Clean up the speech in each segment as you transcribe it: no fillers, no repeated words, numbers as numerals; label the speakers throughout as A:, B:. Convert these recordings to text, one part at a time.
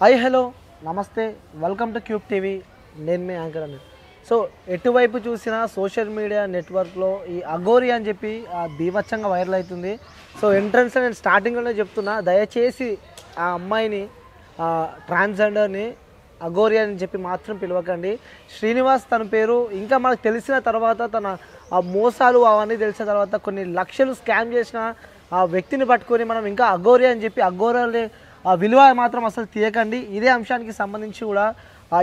A: Hi hello నమస్తే welcome to cube TV. నేను మీ anchor అని. సో ఎటువైపు చూసినా సోషల్ మీడియా నెట్వర్క్లో ఈ అఘోరి అని చెప్పి బీభత్సంగా వైరల్ అవుతుంది. సో ఎంట్రన్స్ నేను స్టార్టింగ్లోనే చెప్తున్నా, దయచేసి ఆ అమ్మాయిని ట్రాన్స్జెండర్ని అఘోరి అని చెప్పి మాత్రం పిలవకండి. శ్రీనివాస్ తన పేరు. ఇంకా మనకు తెలిసిన తర్వాత తన ఆ మోసాలు అవన్నీ తెలిసిన తర్వాత కొన్ని లక్షలు స్కామ్ చేసిన ఆ వ్యక్తిని పట్టుకొని మనం ఇంకా అఘోరి అని చెప్పి అఘోరాలే ఆ విలువ మాత్రం అసలు తీయకండి. ఇదే అంశానికి సంబంధించి కూడా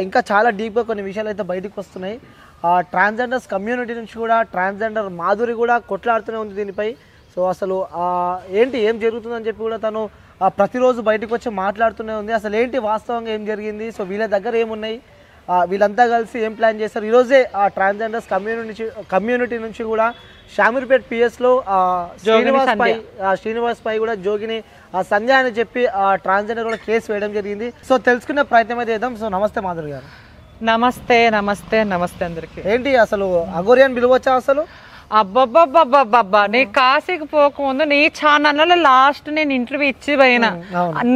A: ఇంకా చాలా డీప్గా కొన్ని విషయాలు అయితే బయటకు వస్తున్నాయి. ట్రాన్స్జెండర్స్ కమ్యూనిటీ నుంచి కూడా ట్రాన్స్జెండర్ మాధురి కూడా కొట్లాడుతూనే ఉంది దీనిపై. సో అసలు ఏం జరుగుతుందని చెప్పి కూడా తను ప్రతిరోజు బయటకు వచ్చి మాట్లాడుతూనే ఉంది. అసలు ఏంటి వాస్తవంగా ఏం జరిగింది, సో వీళ్ళ దగ్గర ఏమున్నాయి, వీళ్ళంతా కలిసి ఏం ప్లాన్ చేస్తారు. ఈరోజే ఆ ట్రాన్స్జెండర్స్ కమ్యూనిటీ నుంచి కూడా షామీర్పేట్ పిఎస్లో శ్రీనివాస్ పై కూడా జోగిని సంధ్య అని చెప్పి ట్రాన్స్జెండర్ కూడా కేసు వేయడం జరిగింది. సో తెలుసుకునే ప్రయత్నం అయితే చేద్దాం. సో నమస్తే మాధురి గారు.
B: నమస్తే నమస్తే నమస్తే అందరికి.
A: ఏంటి అసలు అఘోరి అని పిలవచ్చా అసలు?
B: అబ్బబ్బబ్బబ్బబ్బబ్బా, నీ కాశీకి పోకముందు నీ ఛానల్లో లాస్ట్ నేను ఇంటర్వ్యూ ఇచ్చి పోయినా.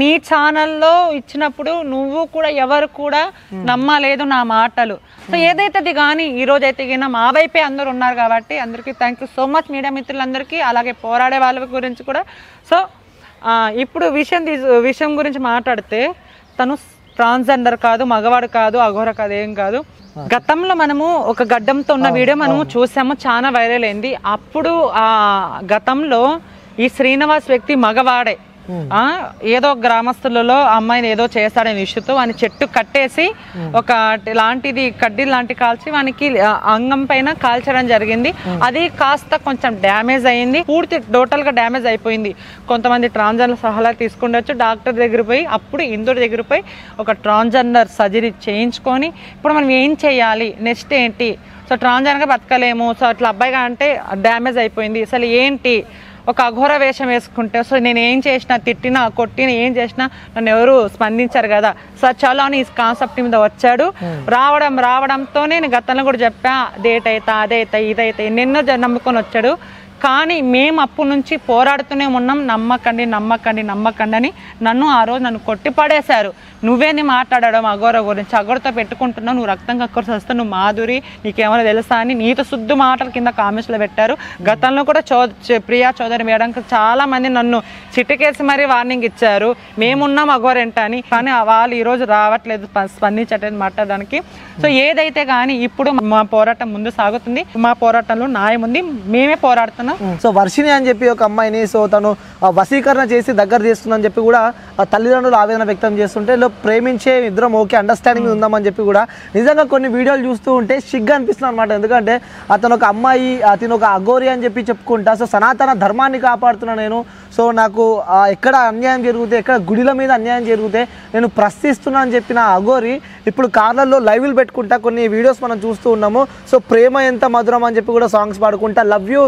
B: నీ ఛానల్లో ఇచ్చినప్పుడు నువ్వు కూడా ఎవరు కూడా నమ్మలేదు నా మాటలు. సో ఏదైతే కానీ ఈ రోజు అయితే మా వైపే అందరు ఉన్నారు కాబట్టి అందరికీ thank you so much media మిత్రులందరికీ, అలాగే పోరాడే వాళ్ళ గురించి కూడా. సో ఇప్పుడు విషయం గురించి మాట్లాడితే తను ట్రాన్స్జెండర్ కాదు, మగవాడు కాదు, అఘోర కాదు, ఏం కాదు. గతంలో మనము ఒక గడ్డంతో ఉన్న వీడియో మనము చూసాము, చాలా వైరల్ అయింది. అప్పుడు ఆ గతంలో ఈ శ్రీనివాస్ వ్యక్తి మగవాడే ఏదో గ్రామస్తులలో అమ్మాయిని ఏదో చేస్తాడనే ఇష్యూతో వాని చెట్టు కట్టేసి ఒక లాంటిది కడ్డీ లాంటి కాల్చి వానికి అంగం పైన కాల్చడం జరిగింది. అది కాస్త కొంచెం డ్యామేజ్ అయింది, పూర్తి టోటల్ గా డ్యామేజ్ అయిపోయింది. కొంతమంది ట్రాన్స్జెండర్ సలహా తీసుకుండొచ్చు, డాక్టర్ దగ్గర పోయి అప్పుడు ఇందూరు దగ్గర పోయి ఒక ట్రాన్స్జెండర్ సర్జరీ చేయించుకొని ఇప్పుడు మనం ఏం చేయాలి, నెక్స్ట్ ఏంటి, సో ట్రాన్స్జెండర్గా బతకలేము, సో అట్లా అబ్బాయిగా అంటే డ్యామేజ్ అయిపోయింది, అసలు ఏంటి ఒక అఘోర వేషం వేసుకుంటే, సో నేను ఏం చేసినా, తిట్టినా కొట్టినా, ఏం చేసినా నన్ను ఎవరు స్పందించారు కదా. సో చాలా అని ఈ కాన్సెప్ట్ మీద వచ్చాడు. రావడంతో నేను గతంలో కూడా చెప్పా, డేట్ అవుతా అదైతా ఇదైతే ఎన్నెన్నో నమ్ముకొని వచ్చాడు. కానీ మేము అప్పటి నుంచి పోరాడుతూనే ఉన్నాం, నమ్మకండి నమ్మకండి నమ్మకండి అని. ఆ రోజు నన్ను కొట్టి పడేశారు. నువ్వేంది మాట్లాడడం అఘోర గురించి, అఘోరతో పెట్టుకుంటున్నావు, నువ్వు రక్తం కక్కుర్సి వస్తావు, నువ్వు మాధురి, నీకేమైనా తెలుసా అని నీతో శుద్ధ మాటలు కింద కామెంట్స్లో పెట్టారు. గతంలో కూడా ప్రియా చౌదరి మేడం చాలా మంది నన్ను చిట్టుకేసి మరీ వార్నింగ్ ఇచ్చారు, మేమున్నాం అఘోర ఏంట అని. కానీ వాళ్ళు ఈరోజు రావట్లేదు స్పందించట్లేదు మాట్లాడడానికి. సో ఏదైతే కానీ ఇప్పుడు మా పోరాటం ముందు సాగుతుంది, మా పోరాటంలో న్యాయం ఉంది, మేమే పోరాడుతున్నాం.
A: సో వర్షిణి అని చెప్పి ఒక అమ్మాయిని సో తను వశీకరణ చేసి దగ్గర చేస్తుందని చెప్పి కూడా తల్లిదండ్రులు ఆవేదన వ్యక్తం చేస్తుంటే ప్రేమించే ఇద్దరం ఓకే అండర్స్టాండింగ్ ఉందామని చెప్పి కూడా నిజంగా కొన్ని వీడియోలు చూస్తూ ఉంటే సిగ్గు అనిపిస్తుంది అనమాట. ఎందుకంటే అతను ఒక అమ్మాయి, అతను ఒక అఘోరి అని చెప్పి చెప్పుకుంటా, సో సనాతన ధర్మాన్ని కాపాడుతున్నా నేను, సో నాకు ఎక్కడ అన్యాయం జరిగితే, ఎక్కడ గుడిల మీద అన్యాయం జరిగితే నేను ప్రశ్నిస్తున్నా అని చెప్పిన అఘోరి ఇప్పుడు కార్లలో లైవ్లు పెట్టుకుంటా కొన్ని వీడియోస్ మనం చూస్తూ ఉన్నాము. సో ప్రేమ ఎంత మధురం అని చెప్పి కూడా సాంగ్స్ పాడుకుంటా, లవ్ యూ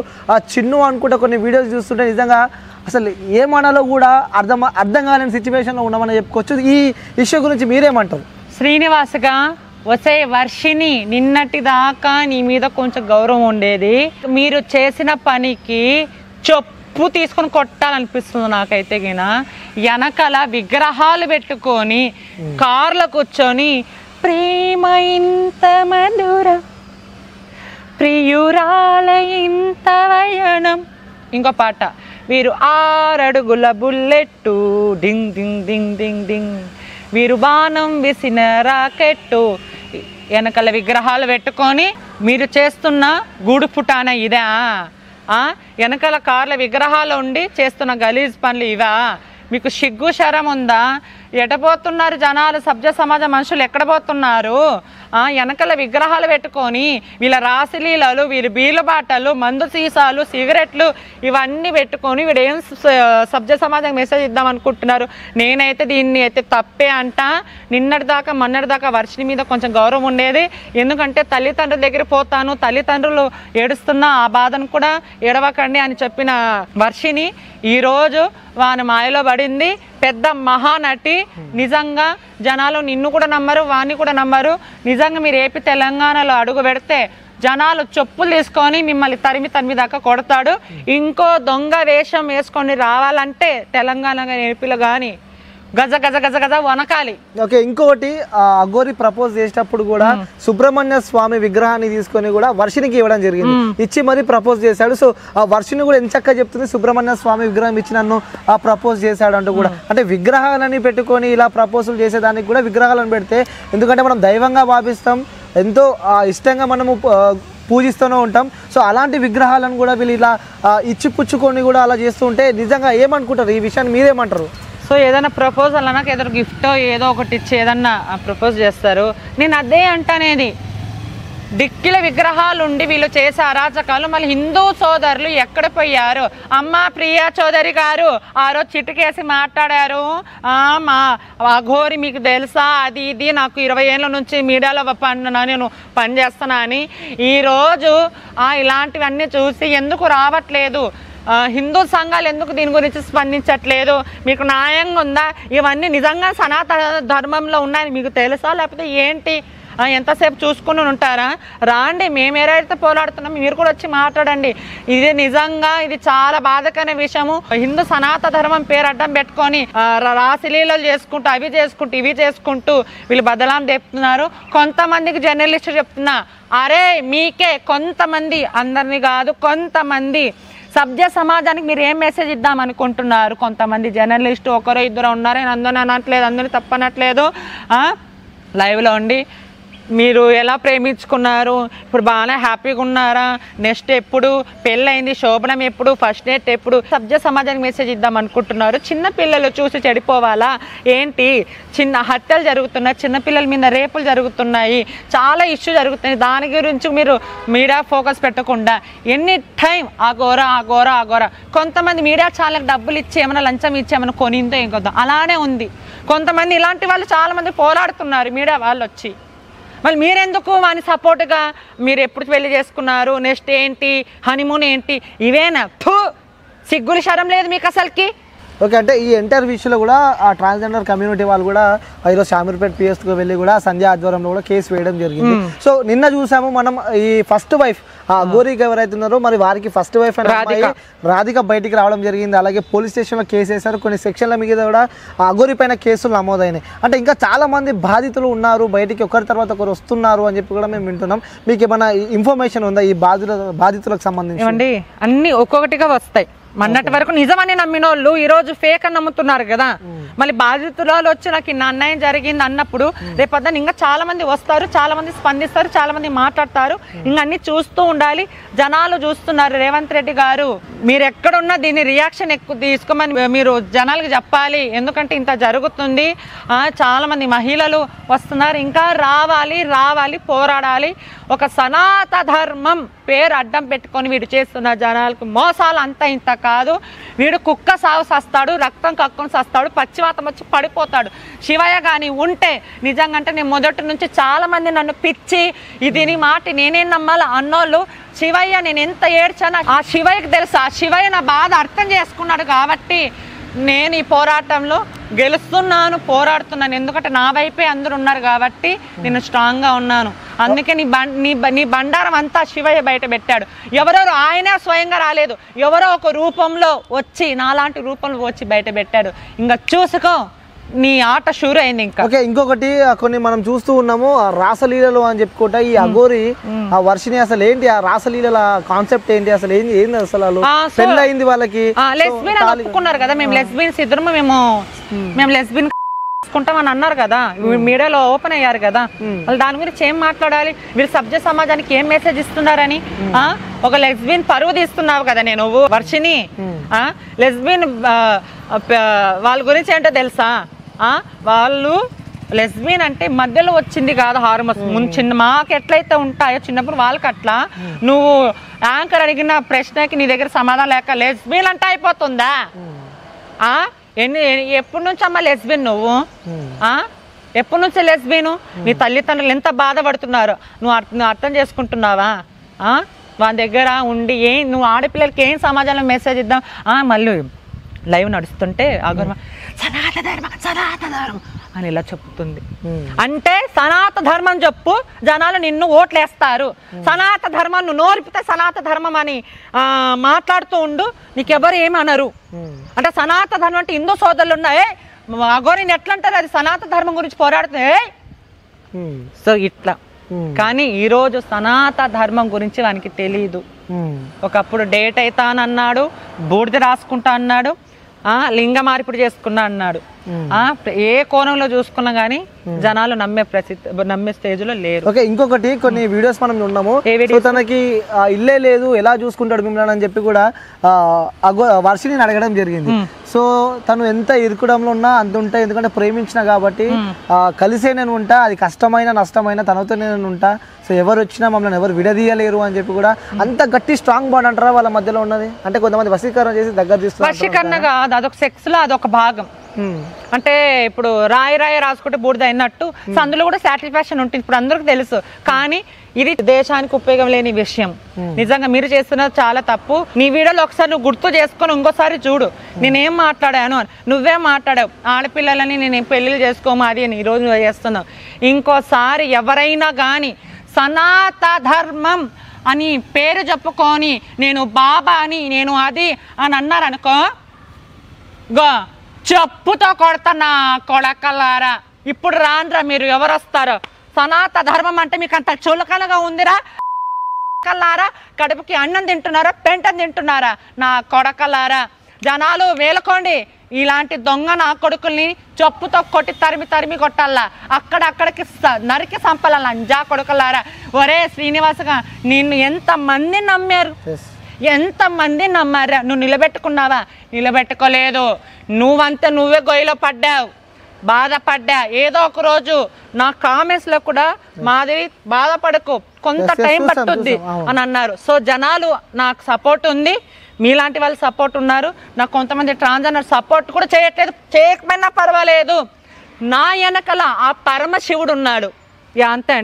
A: చిన్ను అనుకుంటా కొన్ని వీడియోస్ చూస్తుంటే నిజంగా అసలు ఏమనాలో కూడా అర్థం కాలేని సిచ్యువేషన్లో ఉన్నామని చెప్పుకోవచ్చు. ఈ ఇష్యూ గురించి మీరేమంటారు?
B: శ్రీనివాస్గా వసే వర్షిని, నిన్నటి దాకా నీ మీద కొంచెం గౌరవం ఉండేది, మీరు చేసిన పనికి చెప్పు తీసుకొని కొట్టాలనిపిస్తుంది నాకైతే. వెనకాల విగ్రహాలు పెట్టుకొని కార్లో కూర్చొని ప్రేమ ఇంత మధుర ప్రియురాల ఇంత వయనం, ఇంకో పాట వీరు 6 అడుగుల బుల్లెట్టు డింగ్ డింగ్ డింగ్ డింగ్ డింగ్, వీరు బాణం విసిన రాకెట్టు. వెనకాల విగ్రహాలు పెట్టుకొని మీరు చేస్తున్న గూడు పుటాన ఇదా? వెనకాల కార్ల విగ్రహాలు ఉండి చేస్తున్న గలీజ్ పనులు ఇవా? మీకు సిగ్గు శరం ఉందా? ఎటపోతున్నారు జనాలు, సభ్య సమాజ మనుషులు ఎక్కడ పోతున్నారు? వెనకాల విగ్రహాలు పెట్టుకొని వీళ్ళ రాశిలీలలు, వీళ్ళ బీలబాటలు, మందు సీసాలు, సిగరెట్లు ఇవన్నీ పెట్టుకొని వీడు ఏం సభ్య సమాజం మెసేజ్ ఇద్దాం అనుకుంటున్నారు? నేనైతే దీన్ని అయితే తప్పే అంట. మొన్నటి దాకా వర్షిని మీద కొంచెం గౌరవం ఉండేది, ఎందుకంటే తల్లిదండ్రుల దగ్గర పోతాను, తల్లిదండ్రులు ఏడుస్తున్నా ఆ బాధను కూడా ఏడవకండి అని చెప్పిన వర్షిని ఈరోజు వాని మాయలో పడింది. పెద్ద మహానటి. నిజంగా జనాలు నిన్ను కూడా నమ్మరు, వాణ్ణి కూడా నమ్మరు. నిజంగా మీరు ఏపీ తెలంగాణలో అడుగు పెడితే జనాలు చెప్పులు తీసుకొని మిమ్మల్ని తరిమి దాకా కొడతాడు. ఇంకో దొంగ వేషం వేసుకొని రావాలంటే తెలంగాణ ఏపీలో కానీ గజ గజ గజ గజ వనకాలి.
A: ఓకే, ఇంకొకటి అఘోరి ప్రపోజ్ చేసేటప్పుడు కూడా సుబ్రహ్మణ్య స్వామి విగ్రహాన్ని తీసుకొని కూడా వర్షినికి ఇవ్వడం జరిగింది, ఇచ్చి మరి ప్రపోజ్ చేశాడు. సో ఆ వర్షిని కూడా ఎంత చక్కగా చెప్తుంది, సుబ్రహ్మణ్య స్వామి విగ్రహం ఇచ్చి నన్ను ప్రపోజ్ చేశాడు అంటూ కూడా. అంటే విగ్రహాలని పెట్టుకొని ఇలా ప్రపోజల్ చేసేదానికి కూడా విగ్రహాలను పెడితే, ఎందుకంటే మనం దైవంగా భావిస్తాం, ఎంతో ఇష్టంగా మనము పూజిస్తూనే ఉంటాం. సో అలాంటి విగ్రహాలను కూడా వీళ్ళు ఇలా ఇచ్చి పుచ్చుకొని కూడా అలా చేస్తూ ఉంటే నిజంగా ఏమనుకుంటారు ఈ విషయాన్ని, మీరేమంటారు?
B: సో ఏదైనా ప్రపోజల్ అన్నాక ఏదో గిఫ్ట్ ఏదో ఒకటి ఇచ్చి ఏదన్నా ప్రపోజ్ చేస్తారు. నేను అదే అంటానేది, దిక్కిల విగ్రహాలు ఉండి వీళ్ళు చేసే అరాచకాలు మళ్ళీ హిందూ సోదరులు ఎక్కడ పోయారు? అమ్మ ప్రియా చౌదరి గారు ఆ రోజు చిటికేసి మాట్లాడారు, మా అఘోరి మీకు తెలుసా అది ఇది, నాకు 20 ఏళ్ళ నుంచి మీడియాలో నేను పనిచేస్తున్నా అని. ఈరోజు ఇలాంటివన్నీ చూసి ఎందుకు రావట్లేదు? హిందూ సంఘాలు ఎందుకు దీని గురించి స్పందించట్లేదు? మీకు న్యాయంగా ఉందా? ఇవన్నీ నిజంగా సనాతన ధర్మంలో ఉన్నాయని మీకు తెలుసా, లేకపోతే ఏంటి? ఎంతసేపు చూసుకుని ఉంటారా? రాండి, మేము ఏదైతే పోరాడుతున్నాం మీరు కూడా వచ్చి మాట్లాడండి. ఇది నిజంగా ఇది చాలా బాధకరమైన విషయము. హిందూ సనాతన ధర్మం పేరు అడ్డం పెట్టుకొని రాశిలీలలు చేసుకుంటూ అవి చేసుకుంటూ ఇవి చేసుకుంటూ వీళ్ళు బదలాం చెప్తున్నారు. కొంతమందికి జర్నలిస్టు చెప్తున్నా, అరే మీకే కొంతమంది, అందరినీ కాదు కొంతమంది సభ్య సమాజానికి మీరు ఏం మెసేజ్ ఇద్దాం అనుకుంటున్నారు? కొంతమంది జర్నలిస్టు ఒకరో ఇద్దరు ఉన్నారు, నేను అందరిని అనట్లేదు, అందరిని తప్పనట్లేదు. లైవ్లో ఉండి మీరు ఎలా ప్రేమించుకున్నారు, ఇప్పుడు బాగానే హ్యాపీగా ఉన్నారా, నెక్స్ట్ ఎప్పుడు పెళ్ళయింది, శోభనం ఎప్పుడు, ఫస్ట్ డేట్ ఎప్పుడు, సభ్య సమాజానికి మెసేజ్ ఇద్దాం అనుకుంటున్నారు? చిన్న పిల్లలు చూసి చెడిపోవాలా ఏంటి? చిన్న హత్యలు జరుగుతున్నాయి, చిన్నపిల్లల మీద రేపులు జరుగుతున్నాయి, చాలా ఇష్యూ జరుగుతున్నాయి. దాని గురించి మీరు మీడియా ఫోకస్ పెట్టకుండా ఎనీ టైం అఘోరా అఘోరా అఘోరా. కొంతమంది మీడియా ఛానల్కి డబ్బులు ఇచ్చి ఏమైనా లంచం ఇచ్చి ఏమైనా కొనిందో ఇంకొద్దాం అలానే ఉంది. కొంతమంది ఇలాంటి వాళ్ళు చాలామంది పోరాడుతున్నారు మీడియా వాళ్ళు వచ్చి. మళ్ళీ మీరెందుకు వాని సపోర్ట్గా మీరు ఎప్పుడు పెళ్లి చేసుకున్నారు, నెక్స్ట్ ఏంటి, హనీమూన్ ఏంటి, ఇవేనా? సిగ్గులు శరం లేదు మీకు అసలుకి.
A: ఓకే, అంటే ఈ ఎంటైర్ విషయంలో కూడా ఆ ట్రాన్స్జెండర్ కమ్యూనిటీ వాళ్ళు కూడా ఈరోజు షామీర్పేట పిఎస్కు వెళ్ళి కూడా సంజయ్ ఆధ్వర్యంలో కూడా కేసు వేయడం జరిగింది. సో నిన్న చూసాము మనం ఈ ఫస్ట్ వైఫ్ అఘోరికి ఎవరైతే ఉన్నారో మరి వారికి ఫస్ట్ వైఫ్ అయిన రాధిక బయటికి రావడం జరిగింది. అలాగే పోలీస్ స్టేషన్లో కేసు వేశారు, కొన్ని సెక్షన్ల మీద కూడా అఘోరి పైన కేసులు నమోదైనాయి. అంటే ఇంకా చాలా మంది బాధితులు ఉన్నారు, బయటికి ఒకరి తర్వాత ఒకరు వస్తున్నారు అని చెప్పి కూడా మేము వింటున్నాం. మీకు ఏమైనా ఇన్ఫర్మేషన్ ఉందా ఈ బాధితులకు సంబంధించి?
B: ఏమండి, అన్ని ఒక్కొక్కటిగా వస్తాయి. మొన్నటి వరకు నిజమని నమ్మిన వాళ్ళు ఈ రోజు ఫేక్ అని నమ్ముతున్నారు కదా. మళ్ళీ బాధితురాలు వచ్చి నాకు ఇన్న అన్యాయం జరిగింది అన్నప్పుడు రేపొద్దున ఇంకా చాలా మంది వస్తారు, చాలా మంది స్పందిస్తారు, చాలా మంది మాట్లాడతారు. ఇంకా అన్ని చూస్తూ ఉండాలి. జనాలు చూస్తున్నారు. రేవంత్ రెడ్డి గారు మీరు ఎక్కడున్నా దీన్ని రియాక్షన్ ఎక్కువ తీసుకోమని మీరు జనాలకు చెప్పాలి. ఎందుకంటే ఇంత జరుగుతుంది, చాలా మంది మహిళలు వస్తున్నారు, ఇంకా రావాలి రావాలి పోరాడాలి. ఒక సనాతన ధర్మం పేరు అడ్డం పెట్టుకొని వీడు చేస్తున్న జనాలకు మోసాలు అంతా ఇంత కాదు. వీడు కుక్క సాగు సస్తాడు, రక్తం కక్కుని సస్తాడు, పచ్చివాతం వచ్చి పడిపోతాడు. శివయ్య కానీ ఉంటే నిజంగా అంటే నేను మొదటి నుంచి చాలా మంది నన్ను పిచ్చి దీని మాట నేనేం నమ్మాలి అన్నోళ్ళు, శివయ్య నేను ఎంత ఏడ్చాను ఆ శివయ్యకి తెలుసు. ఆ శివయ్య నా బాధ అర్థం చేసుకున్నాడు కాబట్టి నేను ఈ పోరాటంలో గెలుస్తున్నాను, పోరాడుతున్నాను. ఎందుకంటే నా వైపే అందరూ ఉన్నారు కాబట్టి నేను స్ట్రాంగ్గా ఉన్నాను. అందుకే నీ బండారం అంతా శివయ్య బయట పెట్టాడు. ఎవరెవరు ఆయనే స్వయంగా రాలేదు, ఎవరో ఒక రూపంలో వచ్చి నాలాంటి రూపంలో వచ్చి బయట పెట్టాడు. ఇంకా చూసుకో నీ ఆట షూర్ అయింది. ఇంకా
A: ఓకే, ఇంకొకటి కొన్ని మనం చూస్తూ ఉన్నాము రాసలీలలు అని చెప్పుకుంటా ఈ అఘోరి ఆ వర్షిని అసలు ఏంటి, ఆ రాసలీలల కాన్సెప్ట్ ఏంటి, అసలు ఏంది అసలు పెళ్ళి అయింది వాళ్ళకి,
B: లెస్బియన్ ఒప్పుకున్నారు కదా. మేము లెస్బియన్స్ ఇద్దరు మేము లెస్బియన్ చేసుకుంటాం అని అన్నారు కదా, మీడియాలో ఓపెన్ అయ్యారు కదా. వాళ్ళు దాని గురించి ఏం మాట్లాడాలి? వీళ్ళు సభ్య సమాజానికి ఏం మెసేజ్ ఇస్తున్నారని. ఒక లెస్బియన్ పరువు తీస్తున్నావు కదా నేను వర్షిని. లెస్బియన్ వాళ్ళ గురించి ఏంటో తెలుసా? వాళ్ళు లెస్బియన్ అంటే మధ్యలో వచ్చింది కాదు హార్మోన్స్. చిన్న మాకు ఎట్లయితే ఉంటాయో చిన్నప్పుడు వాళ్ళకి అట్లా. నువ్వు యాంకర్ అడిగిన ప్రశ్నకి నీ దగ్గర సమాధానం లేక లెస్బియన్ అంటే అయిపోతుందా? ఎప్పటి నుంచి అమ్మా లెస్బియన్ నువ్వు? ఎప్పటి నుంచి లెస్బియన్? నీ తల్లిదండ్రులు ఎంత బాధపడుతున్నారు నువ్వు అర్థం చేసుకుంటున్నావా? వాళ్ళ దగ్గర ఉండి నువ్వు ఆడపిల్లలకి ఏం సమాజంలో మెసేజ్ ఇద్దాం? మళ్ళీ లైవ్ నడుస్తుంటే సనాతన ధర్మం అని ఇలా చెప్తుంది. అంటే సనాతన ధర్మం చెప్పు, జనాలు నిన్ను ఓట్లేస్తారు. సనాతన ధర్మం నువ్వు నోరిపితే సనాతన ధర్మం అని మాట్లాడుతూ ఉండు, నీకెవరు ఏమనరు. అంటే సనాతన ధర్మం అంటే హిందూ సోదరులు ఉన్నాయి, అఘోరిని ఎట్లా అంటారు, అది సనాతన ధర్మం గురించి పోరాడుతుంది. సో ఇట్లా. కానీ ఈరోజు సనాతన ధర్మం గురించి వానికి తెలీదు. ఒకప్పుడు డేట్ అవుతానన్నాడు, బూడిద రాసుకుంటా అన్నాడు, లింగ మార్పిడి చేసుకున్నా అన్నాడు. ఏ కోణంలో చూసుకున్నా గానీ జనాలు నమ్మే స్టేజ్ లో లేరు.
A: ఓకే, ఇంకొకటి కొన్ని వీడియోస్ మనం ఉన్నాము, తనకి ఇల్లే లేదు ఎలా చూసుకుంటాడు మిమ్మల్ని అని చెప్పి కూడా వర్షిని అడగడం జరిగింది. సో తను ఎంత ఇరుకుడంలో ఉన్నా అంత ఉంటా, ఎందుకంటే ప్రేమించిన కాబట్టి కలిసే నేను ఉంటా, అది కష్టమైన నష్టమైన తనతో నేను ఉంటా, సో ఎవరు వచ్చినా మమ్మల్ని ఎవరు విడదీయలేరు అని చెప్పి కూడా అంత గట్టి స్ట్రాంగ్ బాండ్ అంటారా వాళ్ళ మధ్యలో ఉన్నది? అంటే కొంతమంది వశీకరణ చేసి దగ్గర తీస్తారు.
B: వశీకరణ కాదు, అదొక సెక్స్ లో అదొక భాగం. అంటే ఇప్పుడు రాయి రాసుకుంటే బూడిద అయినట్టు అందులో కూడా సాటిస్ఫాక్షన్ ఉంటుంది, ఇప్పుడు అందరికి తెలుసు. కానీ ఇది దేశానికి ఉపయోగం లేని విషయం. నిజంగా మీరు చేస్తున్నది చాలా తప్పు. నీ వీడియోలో ఒకసారి నువ్వు గుర్తు చేసుకొని ఇంకోసారి చూడు నేనేం మాట్లాడాను అని. నువ్వే మాట్లాడావు ఆడపిల్లలని నేను పెళ్లిళ్ళు చేసుకోము అది అని, ఈరోజు నువ్వు చేస్తున్నావు. ఇంకోసారి ఎవరైనా కానీ సనాతన ధర్మం అని పేరు చెప్పుకొని నేను బాబా అని నేను అది అని అన్నారనుకో, గో చెప్పుతో కొడతా కొడకల్లారా. ఇప్పుడు రాండ్రా మీరు ఎవరు వస్తారో. సనాతన ధర్మం అంటే మీకు అంత చులకనగా ఉందిరా కల్లారా? కడుపుకి అన్నం తింటున్నారా, పెంటం తింటున్నారా నా కొడకల్లారా? జనాలు వేలుకోండి, ఇలాంటి దొంగ నా కొడుకుల్ని చెప్పుతో కొట్టి తరిమి కొట్టాలా, అక్కడికి నరికి సంపాల లంజా కొడుకులారా. ఒరే శ్రీనివాసగా నిన్ను ఎంతమంది నమ్మారు, ఎంతమంది నమ్మారా? నువ్వు నిలబెట్టుకున్నావా? నిలబెట్టుకోలేదు. నువ్వంతా నువ్వే గొయ్యిలో పడ్డావు, బాధపడ్డా. ఏదో ఒక రోజు నా కామెంట్స్ లో కూడా మాదిరి బాధపడకు, కొంత టైం పట్టుద్ది అని అన్నారు. సో జనాలు నాకు సపోర్ట్ ఉంది, మీలాంటి వాళ్ళు సపోర్ట్ ఉన్నారు. నాకు కొంతమంది ట్రాన్స్జెండర్ సపోర్ట్ కూడా చేయట్లేదు, చేయకపోయినా పర్వాలేదు. నా వెనకల ఆ పరమశివుడు ఉన్నాడు. అంతే.